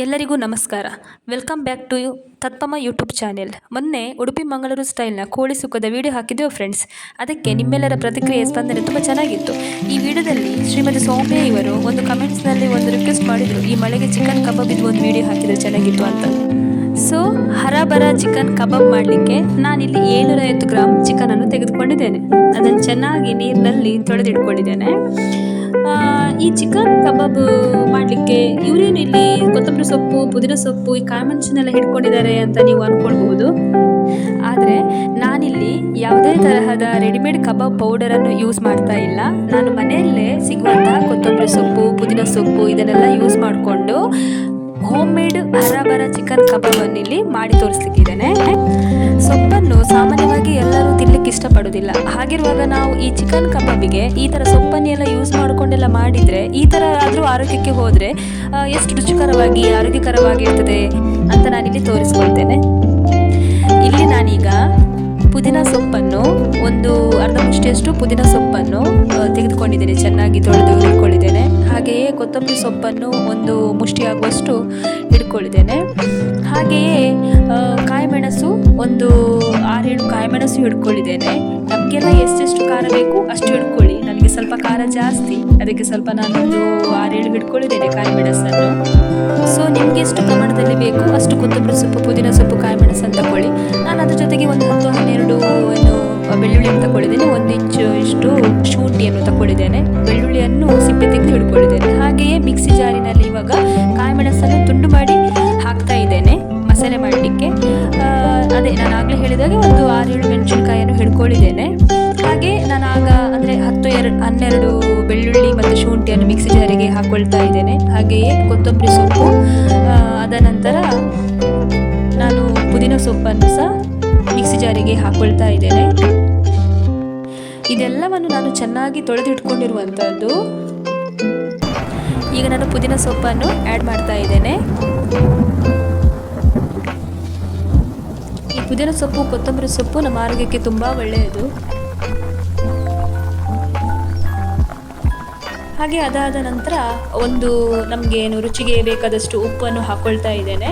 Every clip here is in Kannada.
ಎಲ್ಲರಿಗೂ ನಮಸ್ಕಾರ. ವೆಲ್ಕಮ್ ಬ್ಯಾಕ್ ಟು ತತ್ಪಮ ಯೂಟ್ಯೂಬ್ ಚಾನೆಲ್. ಮೊನ್ನೆ ಉಡುಪಿ ಮಂಗಳೂರು ಸ್ಟೈಲ್ನ ಕೋಳಿ ಸುಕ್ಕದ ವಿಡಿಯೋ ಹಾಕಿದ್ದೆವು ಫ್ರೆಂಡ್ಸ್. ಅದಕ್ಕೆ ನಿಮ್ಮೆಲ್ಲರ ಪ್ರತಿಕ್ರಿಯೆ ಸ್ಪಂದನೆ ತುಂಬ ಚೆನ್ನಾಗಿತ್ತು. ಈ ವಿಡಿಯೋದಲ್ಲಿ ಶ್ರೀಮತಿ ಸೌಮ್ಯ ಇವರು ಒಂದು ಕಮೆಂಟ್ಸ್ನಲ್ಲಿ ಒಂದು ರಿಕ್ವೆಸ್ಟ್ ಮಾಡಿದರು, ಈ ಮಳೆಗೆ ಚಿಕನ್ ಕಬಾಬ್ ಇದು ಒಂದು ವಿಡಿಯೋ ಹಾಕಿದರೆ ಚೆನ್ನಾಗಿತ್ತು ಅಂತ. ಸೊ ಹರಬರ ಚಿಕನ್ ಕಬಾಬ್ ಮಾಡಲಿಕ್ಕೆ ನಾನಿಲ್ಲಿ 750 ಗ್ರಾಮ್ ಚಿಕನನ್ನು ತೆಗೆದುಕೊಂಡಿದ್ದೇನೆ. ಅದನ್ನು ಚೆನ್ನಾಗಿ ನೀರಿನಲ್ಲಿ ತೊಳೆದಿಟ್ಕೊಂಡಿದ್ದೇನೆ. ಈ ಚಿಕನ್ ಕಬಾಬ್ ಮಾಡಲಿಕ್ಕೆ ಇವರೇನು ಇಲ್ಲಿ ಕೊತ್ತಂಬರಿ ಸೊಪ್ಪು, ಪುದೀನ ಸೊಪ್ಪು, ಈ ಕಾಯಿಮೆಣಸನ್ನೆಲ್ಲ ಹಿಡ್ಕೊಂಡಿದ್ದಾರೆ ಅಂತ ನೀವು ಅಂದ್ಕೊಳ್ಬಹುದು. ಆದರೆ ನಾನಿಲ್ಲಿ ಯಾವುದೇ ತರಹದ ರೆಡಿಮೇಡ್ ಕಬಾಬ್ ಪೌಡರನ್ನು ಯೂಸ್ ಮಾಡ್ತಾ ಇಲ್ಲ. ನಾನು ಮನೆಯಲ್ಲೇ ಸಿಗುವಂತಹ ಕೊತ್ತಂಬರಿ ಸೊಪ್ಪು, ಪುದೀನ ಸೊಪ್ಪು ಇದನ್ನೆಲ್ಲ ಯೂಸ್ ಮಾಡಿಕೊಂಡು ಹೋಮ್ ಮೇಡ್ ಹರಬರ ಚಿಕನ್ ಕಬಾಬನ್ನು ಇಲ್ಲಿ ಮಾಡಿ ತೋರಿಸ್ಲಿಕ್ಕಿದ್ದೇನೆ. ಸೊಪ್ಪನ್ನು ಸಾಮಾನ್ಯವಾಗಿ ಎಲ್ಲರೂ ತಿನ್ನಲಿಕ್ಕೆ ಇಷ್ಟಪಡೋದಿಲ್ಲ. ಹಾಗಿರುವಾಗ ನಾವು ಈ ಚಿಕನ್ ಕಬಾಬಿಗೆ ಈ ಥರ ಸೊಪ್ಪನ್ನೆಲ್ಲ ಯೂಸ್ ಮಾಡಿಕೊಂಡೆಲ್ಲ ಮಾಡಿದರೆ, ಈ ಥರ ಆದರೂ ಆರೋಗ್ಯಕ್ಕೆ ಹೋದರೆ ಎಷ್ಟು ರುಚಿಕರವಾಗಿ ಆರೋಗ್ಯಕರವಾಗಿರ್ತದೆ ಅಂತ ನಾನಿಲ್ಲಿ ತೋರಿಸ್ಕೊಳ್ತೇನೆ. ಇಲ್ಲಿ ನಾನೀಗ ಪುದೀನ ಸೊಪ್ಪನ್ನು ಒಂದು ಅರ್ಧ ಮುಷ್ಟಿಯಷ್ಟು ಪುದೀನ ಸೊಪ್ಪನ್ನು ತೆಗೆದುಕೊಂಡಿದ್ದೇನೆ, ಚೆನ್ನಾಗಿ ತೊಳೆದು ಇಟ್ಕೊಂಡಿದ್ದೇನೆ. ಹಾಗೆಯೇ ಕೊತ್ತಂಬರಿ ಸೊಪ್ಪನ್ನು ಒಂದು ಮುಷ್ಟಿ ಆಗುವಷ್ಟು ಹಿಡ್ಕೊಂಡಿದ್ದೇನೆ. ಹಾಗೆಯೇ ಕಾಯಿಮೆಣಸು ಒಂದು 6-7 ಕಾಯಿಮೆಣಸು ಹಿಡ್ಕೊಂಡಿದ್ದೇನೆ. ನಮಗೆಲ್ಲ ಎಷ್ಟೆಷ್ಟು ಖಾರ ಬೇಕು ಅಷ್ಟು ಹಿಡ್ಕೊಳ್ಳಿ. ನನಗೆ ಸ್ವಲ್ಪ ಖಾರ ಜಾಸ್ತಿ, ಅದಕ್ಕೆ ಸ್ವಲ್ಪ ನಾನೊಂದು 6-7 ಹಿಡ್ಕೊಂಡಿದ್ದೇನೆ ಕಾಯಿಮೆಣಸನ್ನು. ಸೊ ನಿಮಗೆ ಎಷ್ಟು ಪ್ರಮಾಣದಲ್ಲಿ ಬೇಕು ಅಷ್ಟು ಕೊತ್ತಂಬರಿ ಸೊಪ್ಪು, ಪುದೀನ ಸೊಪ್ಪು, ಕಾಯಿಮೆಣಸನ್ನು ತಗೊಳ್ಳಿ. ನಾನು ಅದ್ರ ಜೊತೆಗೆ ಒಂದು 10-12 ಬೆಳ್ಳುಳ್ಳಿಯನ್ನು ತಗೊಂಡಿದ್ದೇನೆ. 1 ಇಂಚು ಇಷ್ಟು ಶುಂಠಿಯನ್ನು ತಗೊಂಡಿದ್ದೇನೆ. ಬೆಳ್ಳುಳ್ಳಿಯನ್ನು ಸಿಪ್ಪೆ ತೆಗೆದು ಹಿಡ್ಕೊಂಡಿದ್ದೇನೆ. ಹಾಗೆಯೇ ಮಿಕ್ಸಿ ಜಾರಿನಲ್ಲಿ ಇವಾಗ ಕಾಯಿಮೆಣಸನ್ನು ತುಂಡು ಮಾಡಿ ಹಾಕ್ತಾ ಇದ್ದೇನೆ ಮಸಾಲೆ ಮಾಡಲಿಕ್ಕೆ. ಅದೇ ನಾನು ಆಗಲೇ ಹೇಳಿದಾಗೆ ಒಂದು 6-7 ಮೆಣಸಿನಕಾಯಿಯನ್ನು ಹಿಡ್ಕೊಂಡಿದ್ದೇನೆ. ಹಾಗೆ ನಾನು ಆಗ ಅಂದರೆ 10-12 ಬೆಳ್ಳುಳ್ಳಿ ಮತ್ತು ಶುಂಠಿಯನ್ನು ಮಿಕ್ಸಿ ಜಾರಿಗೆ ಹಾಕ್ಕೊಳ್ತಾ ಇದ್ದೇನೆ. ಹಾಗೆಯೇ ಕೊತ್ತಂಬರಿ ಸೊಪ್ಪು, ಅದ ನಂತರ ನಾನು ಪುದೀನ ಸೊಪ್ಪನ್ನು ಸಹ ಮಿಕ್ಸಿ ಜಾರಿಗೆ ಹಾಕ್ಕೊಳ್ತಾ ಇದ್ದೇನೆ. ಇದೆಲ್ಲವನ್ನು ನಾನು ಚೆನ್ನಾಗಿ ತೊಳೆದಿಟ್ಕೊಂಡಿರುವಂಥದ್ದು. ಈಗ ನಾನು ಪುದೀನ ಸೊಪ್ಪನ್ನು ಆ್ಯಡ್ ಮಾಡ್ತಾ ಇದ್ದೇನೆ. ಈ ಪುದೀನ ಸೊಪ್ಪು, ಕೊತ್ತಂಬರಿ ಸೊಪ್ಪು ನಮ್ಮ ಆರೋಗ್ಯಕ್ಕೆ ತುಂಬ ಒಳ್ಳೆಯದು. ಹಾಗೆ ಅದಾದ ನಂತರ ಒಂದು ನಮಗೆ ರುಚಿಗೆ ಬೇಕಾದಷ್ಟು ಉಪ್ಪನ್ನು ಹಾಕ್ಕೊಳ್ತಾ ಇದ್ದೇನೆ.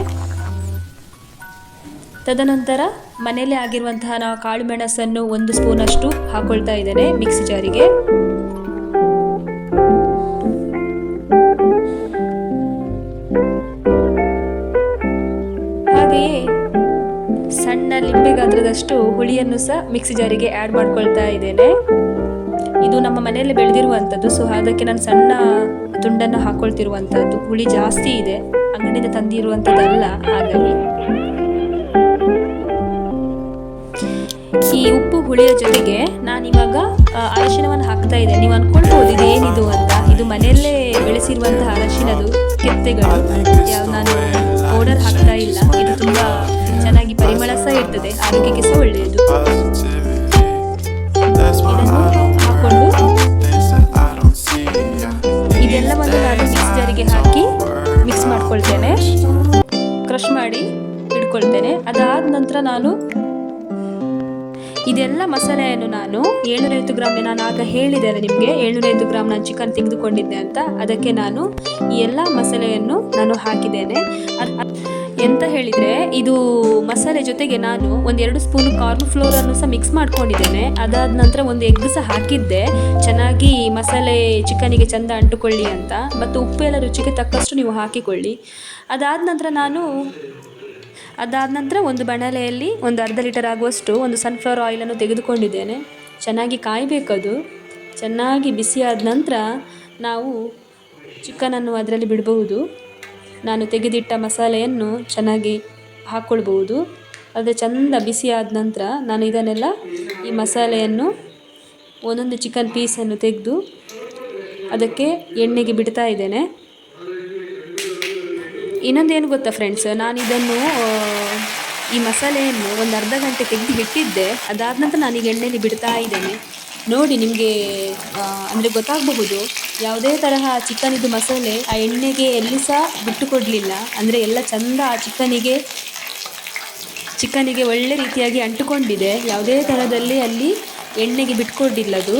ತದನಂತರ ಮನೆಯಲ್ಲೇ ಆಗಿರುವಂತಹ ನಾವು ಕಾಳು ಮೆಣಸನ್ನು 1 ಸ್ಪೂನಷ್ಟು ಹಾಕ್ಕೊಳ್ತಾ ಇದ್ದೇನೆ ಮಿಕ್ಸಿ ಜಾರಿಗೆ. ಹಾಗೆಯೇ ಸಣ್ಣ ಲಿಂಬೆ ಗಾತ್ರದಷ್ಟು ಹುಳಿಯನ್ನು ಸಹ ಮಿಕ್ಸಿ ಜಾರಿಗೆ ಆ್ಯಡ್ ಮಾಡ್ಕೊಳ್ತಾ ಇದ್ದೇನೆ. ಇದು ನಮ್ಮ ಮನೆಯಲ್ಲಿ ಬೆಳೆದಿರುವಂಥದ್ದು, ಸೊ ಅದಕ್ಕೆ ನಾನು ಸಣ್ಣ ತುಂಡನ್ನು ಹಾಕ್ಕೊಳ್ತಿರುವಂಥದ್ದು. ಹುಳಿ ಜಾಸ್ತಿ ಇದೆ, ಅಂಗಡಿಯಿಂದ ತಂದಿರುವಂಥದ್ದಲ್ಲ. ಹಾಗಾಗಿ ಈ ಉಪ್ಪು ಹುಳಿಯ ಜೊತೆಗೆ ನಾನಿವಾಗ ಅರಶಿನವನ್ನು ಹಾಕ್ತಾ ಇದ್ದೇನೆ. ನೀವು ಅಂದ್ಕೊಳ್ಬೋದು ಇದು ಏನಿದು ಅಂತ. ಇದು ಮನೆಯಲ್ಲೇ ಬೆಳೆಸಿರುವಂತಹ ಅರಶಿನದು ಕೆತ್ತೆಗಳು, ಯಾವ ನಾನು ಪೌಡರ್ ಹಾಕ್ತಾ ಇಲ್ಲ. ಇದು ತುಂಬ ಚೆನ್ನಾಗಿ ಪರಿಮಳ ಸಹ ಇರ್ತದೆ, ಆರೋಗ್ಯಕ್ಕೆ ಸಹ ಒಳ್ಳೆಯದು. ಹಾಕೊಂಡು ಇದೆಲ್ಲವನ್ನು ನಾನು ಮಿಕ್ಸ್ ಜಾರಿಗೆ ಹಾಕಿ ಮಿಕ್ಸ್ ಮಾಡ್ಕೊಳ್ತೇನೆ, ಕ್ರಷ್ ಮಾಡಿ ಇಟ್ಕೊಳ್ತೇನೆ. ಅದಾದ ನಂತರ ನಾನು ಇದೆಲ್ಲ ಮಸಾಲೆಯನ್ನು ನಾನು 750 ಗ್ರಾಮ್, ನಾನು ಆಗ ಹೇಳಿದ್ದೇನೆ ನಿಮಗೆ 750 ಗ್ರಾಮ್ ನಾನು ಚಿಕನ್ ತೆಗೆದುಕೊಂಡಿದ್ದೆ ಅಂತ. ಅದಕ್ಕೆ ನಾನು ಈ ಎಲ್ಲ ಮಸಾಲೆಯನ್ನು ನಾನು ಹಾಕಿದ್ದೇನೆ. ಎಂತ ಹೇಳಿದರೆ, ಇದು ಮಸಾಲೆ ಜೊತೆಗೆ ನಾನು 1-2 ಸ್ಪೂನು ಕಾರ್ನ್ ಫ್ಲೋರನ್ನು ಸಹ ಮಿಕ್ಸ್ ಮಾಡ್ಕೊಂಡಿದ್ದೇನೆ. ಅದಾದ ನಂತರ ಒಂದು ಎಗ್ ಸಹ ಹಾಕಿದ್ದೆ, ಚೆನ್ನಾಗಿ ಮಸಾಲೆ ಚಿಕನಿಗೆ ಚೆಂದ ಅಂಟುಕೊಳ್ಳಿ ಅಂತ. ಮತ್ತು ಉಪ್ಪು ಎಲ್ಲ ರುಚಿಗೆ ತಕ್ಕಷ್ಟು ನೀವು ಹಾಕಿಕೊಳ್ಳಿ. ಅದಾದ ನಂತರ ಒಂದು ಬಾಣಲೆಯಲ್ಲಿ ಒಂದು ಅರ್ಧ ಲೀಟರ್ ಆಗುವಷ್ಟು ಒಂದು ಸನ್ಫ್ಲವರ್ ಆಯಿಲನ್ನು ತೆಗೆದುಕೊಂಡಿದ್ದೇನೆ. ಚೆನ್ನಾಗಿ ಕಾಯಬೇಕದು. ಚೆನ್ನಾಗಿ ಬಿಸಿಯಾದ ನಂತರ ನಾವು ಚಿಕನನ್ನು ಅದರಲ್ಲಿ ಬಿಡಬಹುದು. ನಾನು ತೆಗೆದಿಟ್ಟ ಮಸಾಲೆಯನ್ನು ಚೆನ್ನಾಗಿ ಹಾಕ್ಕೊಳ್ಬಹುದು. ಅದು ಚೆಂದ ಬಿಸಿಯಾದ ನಂತರ ನಾನು ಇದನ್ನೆಲ್ಲ ಈ ಮಸಾಲೆಯನ್ನು ಒಂದೊಂದು ಚಿಕನ್ ಪೀಸನ್ನು ತೆಗೆದು ಅದಕ್ಕೆ ಎಣ್ಣೆಗೆ ಬಿಡ್ತಾ ಇದ್ದೇನೆ. ಇನ್ನೊಂದೇನು ಗೊತ್ತಾ ಫ್ರೆಂಡ್ಸ್, ನಾನು ಇದನ್ನು ಈ ಮಸಾಲೆಯನ್ನು ಒಂದು ಅರ್ಧ ಗಂಟೆ ತೆಗೆದು ಇಟ್ಟಿದ್ದೆ. ಅದಾದ ನಂತರ ನಾನೀಗ ಎಣ್ಣೆಯಲ್ಲಿ ಬಿಡ್ತಾ ಇದ್ದೇನೆ. ನೋಡಿ, ನಿಮಗೆ ಅಂದರೆ ಗೊತ್ತಾಗಬಹುದು, ಯಾವುದೇ ತರಹ ಚಿಕನಿದು ಮಸಾಲೆ ಆ ಎಣ್ಣೆಗೆ ಎಲ್ಲಿ ಸಹ ಬಿಟ್ಟು ಕೊಡಲಿಲ್ಲ. ಅಂದರೆ ಎಲ್ಲ ಚೆಂದ ಆ ಚಿಕನಿಗೆ ಒಳ್ಳೆ ರೀತಿಯಾಗಿ ಅಂಟುಕೊಂಡಿದೆ. ಯಾವುದೇ ಥರದಲ್ಲಿ ಅಲ್ಲಿ ಎಣ್ಣೆಗೆ ಬಿಟ್ಕೊಡಿಲ್ಲ. ಅದು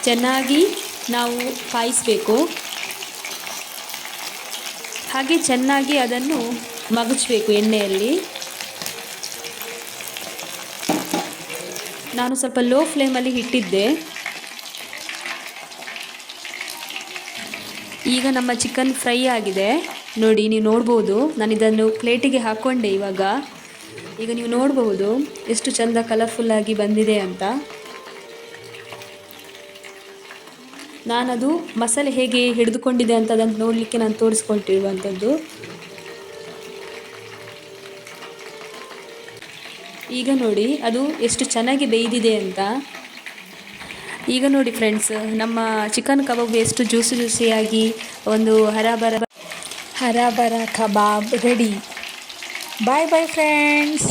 ಚೆನ್ನಾಗಿ ನಾವು ಕಾಯಿಸಬೇಕು. ಹಾಗೆ ಚೆನ್ನಾಗಿ ಅದನ್ನು ಮಗಚಬೇಕು ಎಣ್ಣೆಯಲ್ಲಿ. ನಾನು ಸ್ವಲ್ಪ ಲೋ ಫ್ಲೇಮಲ್ಲಿ ಇಟ್ಟಿದ್ದೆ. ಈಗ ನಮ್ಮ ಚಿಕನ್ ಫ್ರೈ ಆಗಿದೆ ನೋಡಿ, ನೀವು ನೋಡ್ಬೋದು. ನಾನು ಇದನ್ನು ಪ್ಲೇಟಿಗೆ ಹಾಕ್ಕೊಂಡೆ ಇವಾಗ. ಈಗ ನೀವು ನೋಡಬಹುದು ಎಷ್ಟು ಚಂದ ಕಲರ್ಫುಲ್ಲಾಗಿ ಬಂದಿದೆ ಅಂತ. ನಾನದು ಮಸಾಲೆ ಹೇಗೆ ಹಿಡಿದುಕೊಂಡಿದೆ ಅಂತ ಅದನ್ನು ನೋಡಲಿಕ್ಕೆ ನಾನು ತೋರಿಸ್ಕೊಳ್ತಿರುವಂಥದ್ದು. ಈಗ ನೋಡಿ ಅದು ಎಷ್ಟು ಚೆನ್ನಾಗಿ ಬೇಯ್ದಿದೆ ಅಂತ. ಈಗ ನೋಡಿ ಫ್ರೆಂಡ್ಸ್, ನಮ್ಮ ಚಿಕನ್ ಕಬಾಬ್ ಎಷ್ಟು ಜ್ಯೂಸಿಯಾಗಿ ಒಂದು ಹರಾಬರ ಕಬಾಬ್ ರೆಡಿ. ಬಾಯ್ ಬಾಯ್ ಫ್ರೆಂಡ್ಸ್.